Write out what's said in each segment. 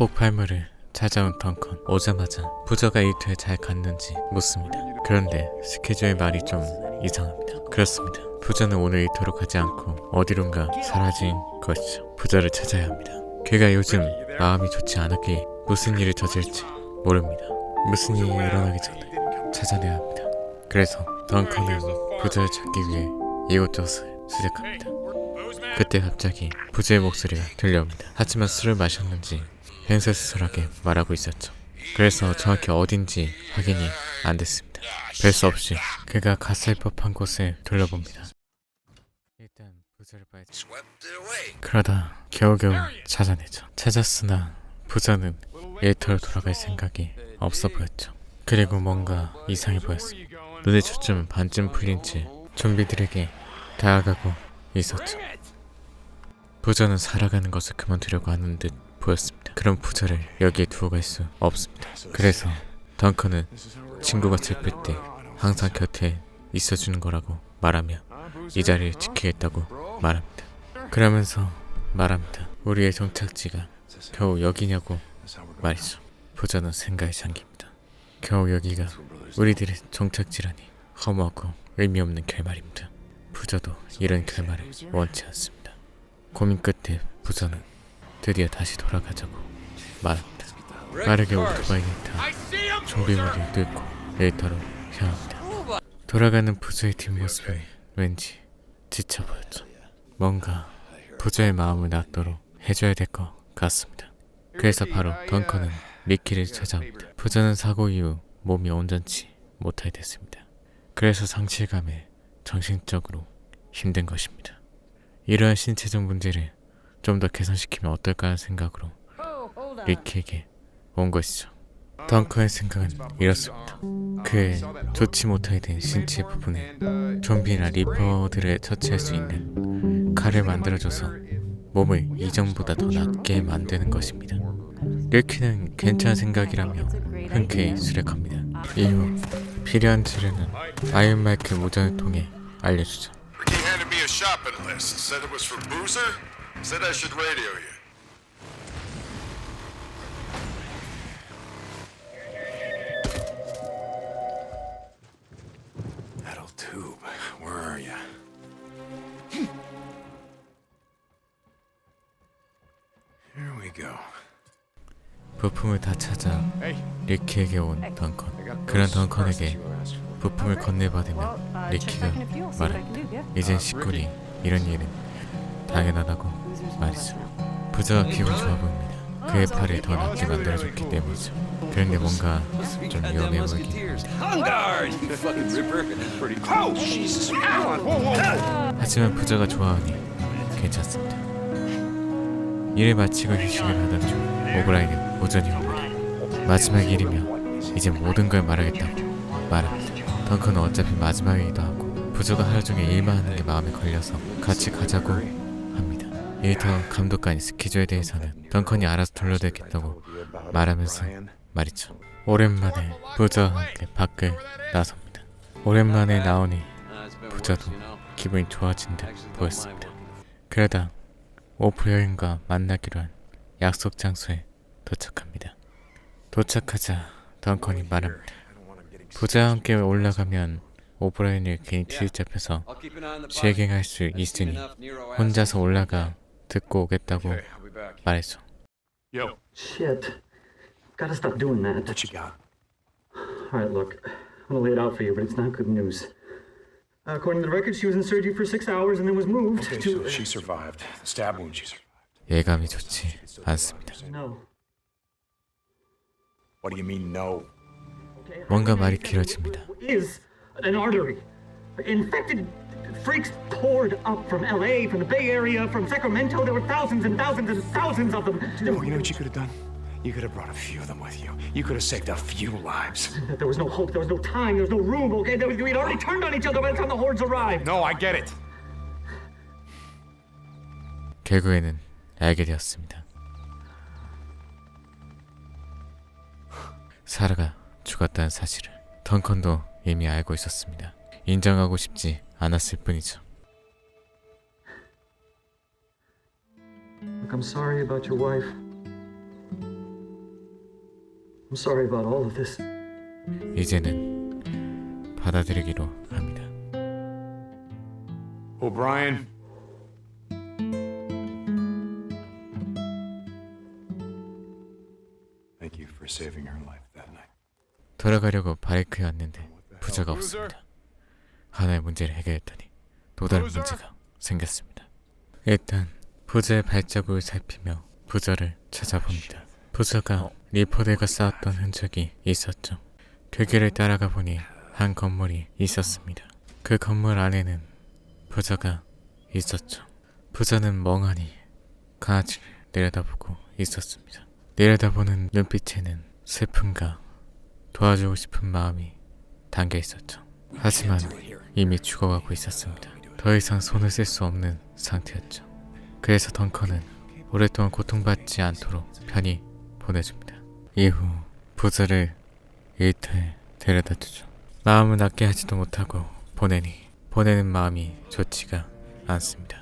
폭발물을 찾아온 덩컨. 오자마자 부저가 일터에 잘 갔는지 묻습니다. 그런데 스케줄의 말이 좀 이상합니다. 그렇습니다. 부자는 오늘 일터로 가지 않고 어디론가 사라진 것이죠. 부자를 찾아야 합니다. 그가 요즘 마음이 좋지 않았기에 무슨 일을 저질지 모릅니다. 무슨 일이 일어나기 전에 찾아내야 합니다. 그래서 덩컨은 부자를 찾기 위해 이곳저곳을 수색합니다. 그때 갑자기 부자의 목소리가 들려옵니다. 하지만 술을 마셨는지 횡설수설하게 말하고 있었죠. 그래서 정확히 어딘지 확인이 안 됐습니다. 별 수 없이 그가 갔을 법한 곳을 둘러봅니다. 일단 부자를 봐야지. 그러다 겨우겨우 찾아내죠. 찾았으나 부자는 일터로 돌아갈 생각이 없어 보였죠. 그리고 뭔가 이상해 보였습니다. 눈의 초점은 반쯤 풀린 채 좀비들에게 다가가고 있었죠. 부자는 살아가는 것을 그만두려고 하는 듯 보였습니다. 그럼 부자를 여기에 두고 갈 수 없습니다. 그래서 덩컨은 친구가 슬플 때 항상 곁에 있어주는 거라고 말하며 이 자리를 지키겠다고 말합니다. 그러면서 말합니다. 우리의 종착지가 겨우 여기냐고 말이죠. 부자는 생각에 잠깁니다. 겨우 여기가 우리들의 종착지라니 허무하고 의미 없는 결말입니다. 부자도 이런 결말을 원치 않습니다. 고민 끝에 부자는 드디어 다시 돌아가자고 말합니다. 빠르게 오토바이를 타 좀비물을 뚫고 일터로 향합니다. 돌아가는 부자의 뒷모습이 왠지 지쳐 보였죠. 뭔가 부자의 마음을 낫도록 해줘야 될 것 같습니다. 그래서 바로 덩컨은 미키를 찾아옵니다. 부자는 사고 이후 몸이 온전치 못하게 됐습니다. 그래서 상실감에 정신적으로 힘든 것입니다. 이러한 신체적 문제를 좀 더 개선시키면 어떨까 하는 생각으로 미키에게 온 것이죠. 덩컨의 생각은 이렇습니다. 그의 좋지 못하게 된 신체 부분에 좀비나 리퍼들을 처치할 수 있는 칼을 만들어줘서 몸을 이전보다 더 낫게 만드는 것입니다. 리키는 괜찮은 생각이라며 흔쾌히 수락합니다. 이후 필요한 치료는 아이언마이크 모전을 통해 알려주죠. He handed me a shopping list. Said it was for Boozer. Said I should radio you. Metal tube. Where are you? Here we go. 부품을 다 찾아 리키에게 온 덩컨. 그런 덩컨에게 부품을 건네받으며 리키가 말합니다. 이젠 식구리 이런 일은 당연하다고 말이죠. 부자가 기분 좋아 보입니다. 그의 팔을 더 낫게 만들어줬기 때문이죠. 그런데 뭔가 좀 위험해 보이긴 하지만 부자가 좋아하니 괜찮습니다. 일을 마치고 휴식을 하던 중 오브라인은 오전이 옵니다. 마지막 일이며 이제 모든 걸 말하겠다고 말합니다. 덩컨은 어차피 마지막이기도 하고 부자가 하루 종일 일만 하는 게 마음에 걸려서 같이 가자고 합니다. 일터 감독관인 스키조에 대해서는 덩컨이 알아서 돌려드리겠다고 말하면서 말이죠. 오랜만에 부자와 함께 밖을 나섭니다. 오랜만에 나오니 부자도 기분이 좋아진 듯 보였습니다. 그러다 오프 여인과 만나기로 한 약속 장소에 도착합니다. 도착하자 덩컨이 말합니다. 부자와 함께 올라가면 오브라인을 괜히 뒤잡혀서 실갱할 수 있으니 혼자서 올라가 듣고 오겠다고 말했죠. Yo, Shit. Gotta stop doing that. what you got? Alright, look. I'm gonna lay it out for you, but it's not good news. According to the records, she was in surgery for 6 hours and then was moved Okay, to... so she survived. The stab wound, she survived. 예감이 좋지 않습니다. No. What do you mean, no? Okay, 뭔가 말이 길어집니다. is an artery. Infected freaks poured up from LA, from the Bay Area, from Sacramento. There were thousands and thousands and thousands of them. No, you know what you could have done? You could have brought a few of them with you. You could have saved a few lives. There was no hope, there was no time, there was no room, okay? We'd already turned on each other by the time the hordes arrived. No, I get it. 결국에는 알게 되었습니다. 사라가 죽었다는 사실을 덩컨도 이미 알고 있었습니다. 인정하고 싶지 않았을 뿐이죠. Look, I'm sorry about your wife. I'm sorry about all of this. 이제는 받아들이기로 합니다. O'Brien. Thank you for saving her life that night. 돌아가려고 바이크에 왔는데 부저가 없습니다. 하나의 문제를 해결했더니 또 다른 문제가 생겼습니다. 일단 부저의 발자국을 살피며 부저를 찾아봅니다. 부저가 리퍼들과 싸웠던 흔적이 있었죠. 그 길을 따라가 보니 한 건물이 있었습니다. 그 건물 안에는 부저가 있었죠. 부저는 멍하니 강아지를 내려다보고 있었습니다. 내려다보는 눈빛에는 슬픔과 도와주고 싶은 마음이 담겨 있었죠. 하지만 이미 죽어가고 있었습니다. 더 이상 손을 쓸 수 없는 상태였죠. 그래서 덩컨은 오랫동안 고통받지 않도록 편히 보내줍니다. 이후 부저를 일터에 데려다 주죠. 마음을 낫게 하지도 못하고 보내는 마음이 좋지가 않습니다.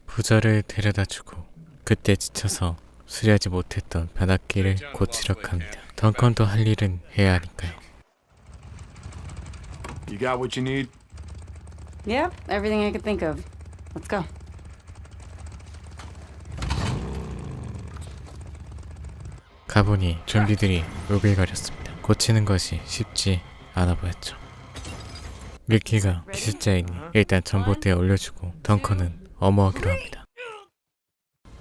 부저를 데려다 주고 그때 지쳐서 수리하지 못했던 변압기를 고치려 합니다. 덩컨도 할 일은 해야 하니까요. You got what you need? Yep, everything I could think of. Let's go. 가보니 좀비들이 우글거렸습니다. 고치는 것이 쉽지 않아 보였죠. 밀키가 기술자이니 일단 전봇대에 올려주고 덩컨은 어머하기로 합니다.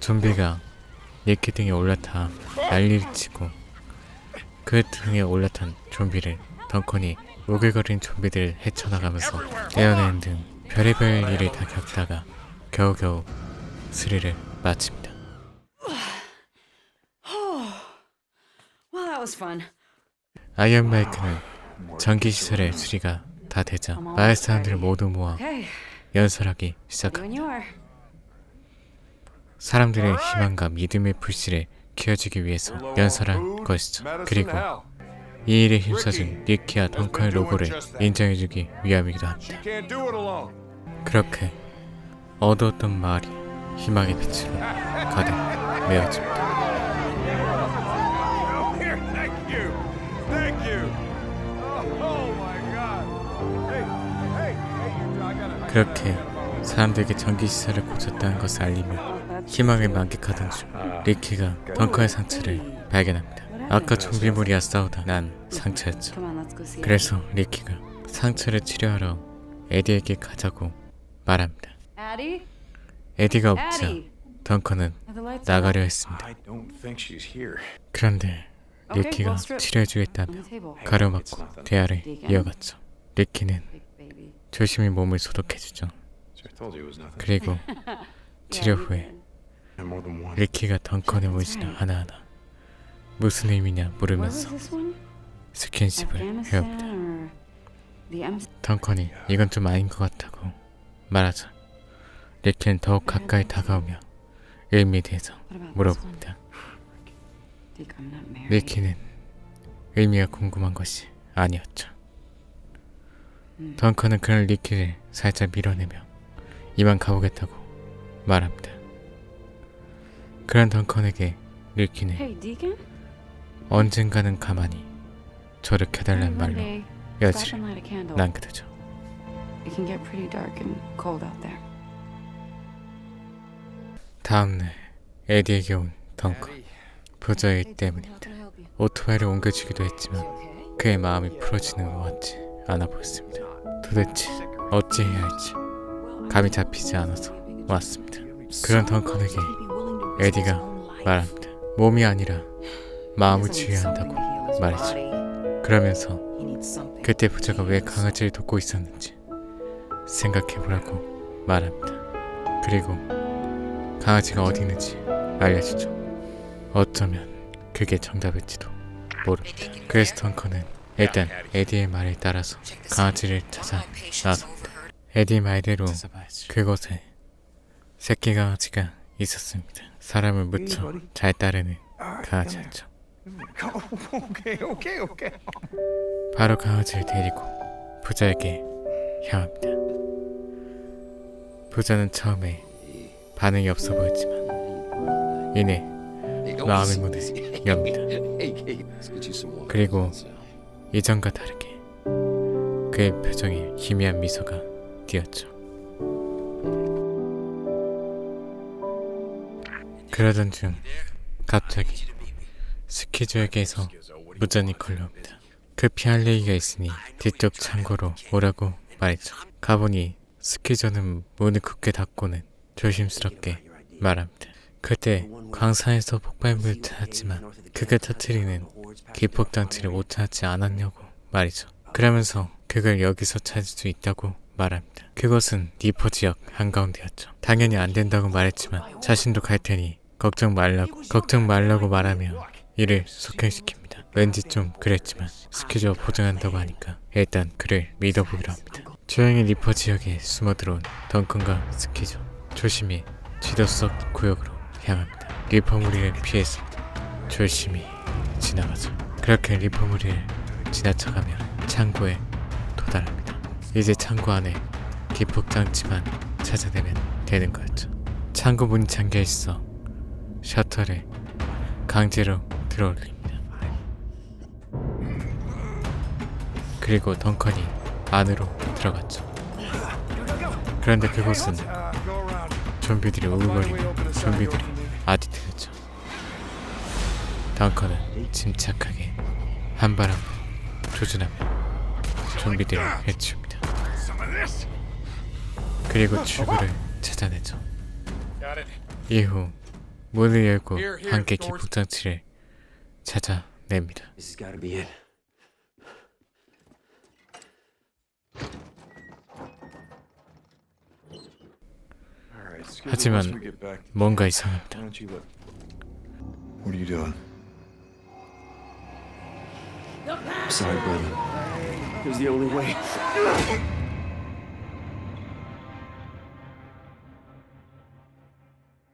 좀비가 밀키 등에 올라타 난리를 치고 그 등에 올라탄 좀비를 덩컨이 우글거리는 좀비들을 헤쳐나가면서 떼어내는 등 별의별 일을 다 겪다가 겨우겨우 수리를 마칩니다. Well, that was fun. 아이언 마이크는 전기시설의 수리가 다 되자 마을 사람들을 모두 모아 Okay, 연설하기 when 시작합니다. you are. 사람들의 희망과 믿음의 불씨를 키워주기 위해서 연설한 것이죠. 그리고 이 일에 힘써준 니키와 덩컨의 로고를 인정해주기 위함이기도 합니다. Can't do it alone. 그렇게 어두웠던 마을이 희망의 빛으로 가득 메워집니다. Here, thank you. Thank you. Oh my God. Hey, I gotta. 그렇게 사람들에게 전기시설을 고쳤다는 것을 알리며 희망을 만끽하던 중 리키가 덩컨의 상처를 발견합니다. 아까 좀비물이와 싸우다 난 상처였죠. Come on, let's go see. 그래서 리키가 상처를 치료하러 에디에게 가자고 말합니다. Addie, 에디가 없자 Addie. 덩컨은 Are the lights on? 나가려 했습니다. I don't think she's here. 그런데 리키가 치료해주겠다며 가로막고 대화를 이어갔죠. 리키는 Big baby. 조심히 몸을 소독해주죠. I told you it was nothing. 그리고 치료 후에 And more than one. 리키가 덩컨의 문신을 하나하나 무슨 의미냐 Where was 물으면서 this one? 스킨십을 해옵니다. Afghanistan or the M? 덩컨이 이건 좀 아닌 것 같다고 말하자 리키는 더욱 가까이 다가오며 의미에 대해서 What about this one? 물어봅니다. Think I'm not married. 리키는 의미가 궁금한 것이 아니었죠. 덩컨은 그런 리키를 살짝 밀어내며 이만 가보겠다고 말합니다. 그런 덩컨에게 리키는 Hey, Deacon. 언젠가는 가만히 저를 켜달라는 말로 One day, stop 여지를 and light a candle. 남겨두죠. It can get pretty dark and cold out there. 다음날 에디에게 온 덩컨 부저의 일 때문입니다. 오토바이를 옮겨주기도 했지만 그의 마음이 풀어지는 것 같지 않아 보였습니다. 도대체 어찌해야 할지 감이 잡히지 않아서 왔습니다. 그런 덩컨에게 에디가 말합니다. 몸이 아니라 마음을 치유해야 한다고 말이죠. 그러면서 그때 부자가 왜 강아지를 돕고 있었는지 생각해보라고 말합니다. 그리고 강아지가 어디 있는지 알려주죠. 어쩌면 그게 정답일지도 모릅니다. 그래서 덩컨은 일단 에디의 말에 따라서 강아지를 찾아 나섭니다. 에디 말대로 그곳에 새끼 강아지가 있었습니다. 사람을 무척 잘 따르는 강아지였죠. Okay. 바로 강아지를 데리고 부자에게 향합니다. 부자는 처음에 반응이 없어 보였지만 이내 마음의 문을 엽니다. 그리고 이전과 다르게 그의 표정에 희미한 미소가 띄었죠. 그러던 중 갑자기 스키조에게서 무전이 걸려옵니다. 급히 할 얘기가 있으니 뒤쪽 창고로 오라고 말했죠. 가보니 스키조는 문을 굳게 닫고는 조심스럽게 말합니다. 그때 광산에서 폭발물을 찾았지만 그가 터뜨리는 기폭장치를 못 찾지 않았냐고 말이죠. 그러면서 그걸 여기서 찾을 수 있다고 말합니다. 그것은 니퍼 지역 한가운데였죠. 당연히 안 된다고 말했지만 자신도 갈 테니 걱정 말라고 말하며 이를 속행시킵니다. 왠지 좀 그랬지만 스키조가 보장한다고 하니까 일단 그를 믿어보기로 합니다. 조용히 리퍼 지역에 숨어들어온 덩컨과 스키조, 조심히 지도 속 구역으로 향합니다. 리퍼 무리를 피해서 조심히 지나가죠. 그렇게 리퍼 무리를 지나쳐가며 창고에 도달합니다. 이제 창고 안에 기폭장치만 찾아내면 되는 거였죠. 창고 문이 잠겨있어 셔터를 강제로 들어올립니다. 그리고 덩컨이 안으로 들어갔죠. 그런데 그곳은 좀비들이 우글거리고 좀비들이 아디트였죠. 덩컨은 침착하게 한 발을 조준하며 좀비들을 해치웁니다. 그리고 출구를 찾아내죠. 이후 문을 열고 함께 기폭장치를 찾아냅니다. This has got to be it. 하지만 뭔가 이상합니다. What are you doing? Sorry, brother. It was the only way.